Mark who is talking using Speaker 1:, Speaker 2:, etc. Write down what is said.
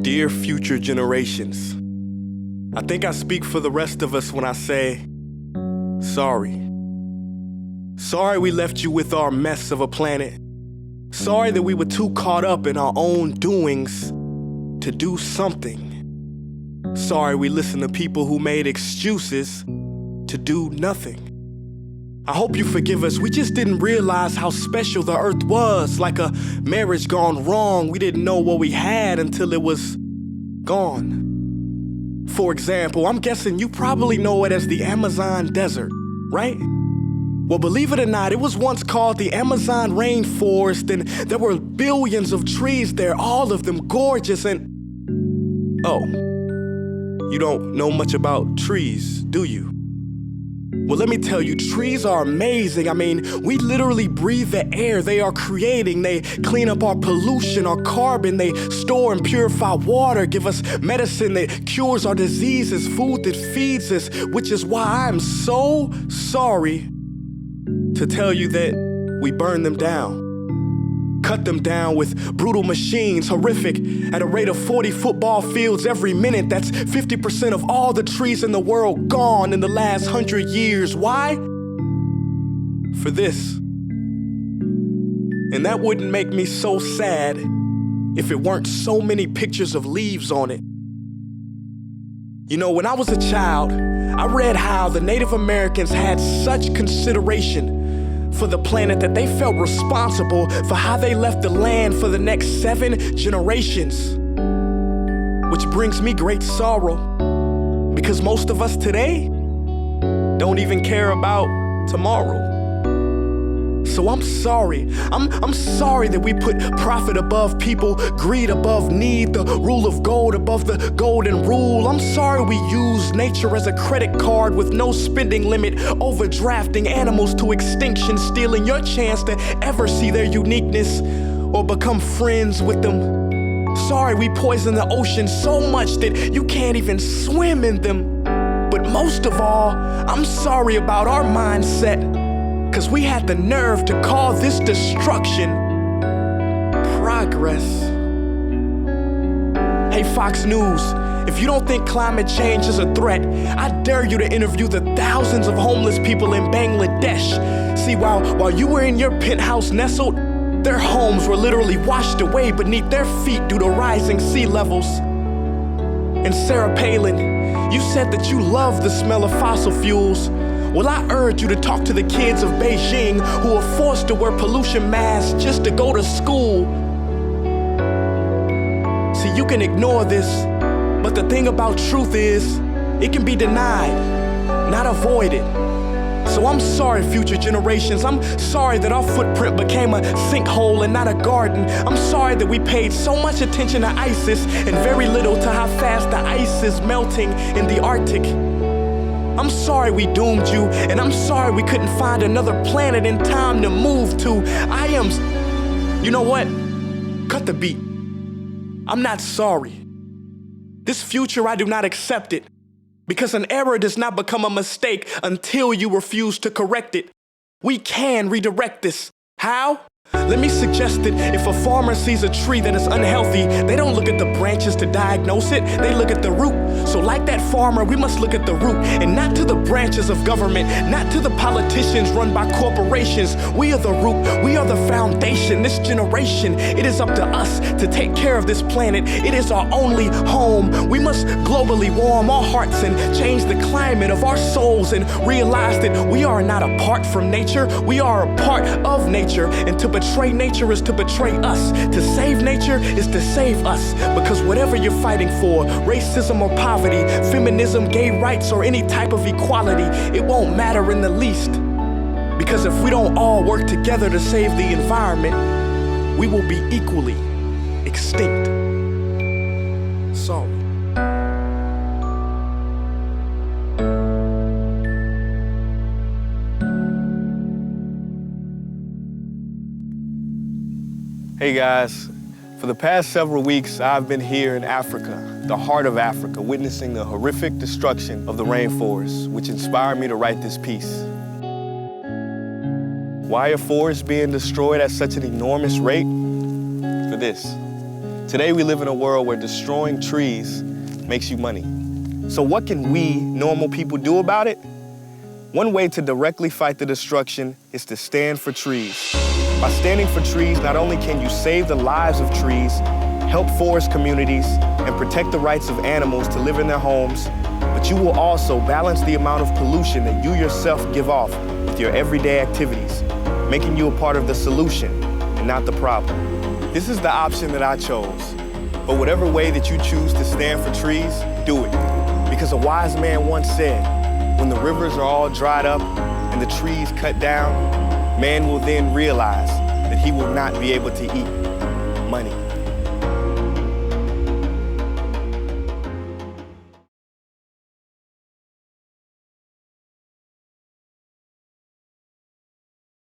Speaker 1: Dear future generations, I think I speak for the rest of us when I say, sorry. Sorry we left you with our mess of a planet. Sorry that we were too caught up in our own doings to do something. Sorry we listened to people who made excuses to do nothing. I hope you forgive us. We just didn't realize how special the earth was. Like a marriage gone wrong, we didn't know what we had until it was gone. For example, I'm guessing you probably know it as the Amazon desert, right? Well, believe it or not, it was once called the Amazon rainforest, and there were billions of trees there, all of them gorgeous and... Oh, you don't know much about trees, do you? Well, let me tell you, trees are amazing. I mean, we literally breathe the air they are creating. They clean up our pollution, our carbon. They store and purify water, give us medicine that cures our diseases, food that feeds us, which is why I'm so sorry to tell you that we burn them down. Cut them down with brutal machines, horrific, at a rate of 40 football fields every minute. That's 50% of all the trees in the world gone in the last 100 years. Why? For this. And that wouldn't make me so sad if it weren't so many pictures of leaves on it. You know, when I was a child, I read how the Native Americans had such consideration for the planet that they felt responsible for how they left the land for the next 7 generations. Which brings me great sorrow, because most of us today don't even care about tomorrow. So I'm sorry. I'm sorry that we put profit above people, greed above need, the rule of gold above the golden rule. I'm sorry we use nature as a credit card with no spending limit, overdrafting animals to extinction, stealing your chance to ever see their uniqueness or become friends with them. Sorry we poison the ocean so much that you can't even swim in them. But most of all, I'm sorry about our mindset, 'cause we had the nerve to call this destruction progress. Hey Fox News, if you don't think climate change is a threat, I dare you to interview the thousands of homeless people in Bangladesh. See, while you were in your penthouse nestled, their homes were literally washed away beneath their feet due to rising sea levels. And Sarah Palin, you said that you love the smell of fossil fuels. Well, I urge you to talk to the kids of Beijing who are forced to wear pollution masks just to go to school. See, you can ignore this, but the thing about truth is, it can be denied, not avoided. So I'm sorry, future generations. I'm sorry that our footprint became a sinkhole and not a garden. I'm sorry that we paid so much attention to ISIS and very little to how fast the ice is melting in the Arctic. I'm sorry we doomed you, and I'm sorry we couldn't find another planet in time to move to. You know what? Cut the beat. I'm not sorry. This future, I do not accept it, because an error does not become a mistake until you refuse to correct it. We can redirect this. How? Let me suggest that if a farmer sees a tree that is unhealthy, they don't look at the branches to diagnose it, they look at the root. So like that farmer, we must look at the root, and not to the branches of government, not to the politicians run by corporations. We are the root, we are the foundation. This generation, it is up to us to take care of this planet. It is our only home. We must globally warm our hearts and change the climate of our souls and realize that we are not apart from nature, we are a part of nature. And to betray nature is to betray us. To save nature is to save us. Because whatever you're fighting for, racism or poverty, feminism, gay rights, or any type of equality, it won't matter in the least. Because if we don't all work together to save the environment, we will be equally extinct. Sorry. Hey guys, for the past several weeks, I've been here in Africa, the heart of Africa, witnessing the horrific destruction of the rainforest, which inspired me to write this piece. Why are forests being destroyed at such an enormous rate? For this. Today we live in a world where destroying trees makes you money. So what can we, normal people, do about it? One way to directly fight the destruction is to stand for trees. By standing for trees, not only can you save the lives of trees, help forest communities, and protect the rights of animals to live in their homes, but you will also balance the amount of pollution that you yourself give off with your everyday activities, making you a part of the solution and not the problem. This is the option that I chose. But whatever way that you choose to stand for trees, do it. Because a wise man once said, when the rivers are all dried up and the trees cut down, man will then realize that he will not be able to eat money.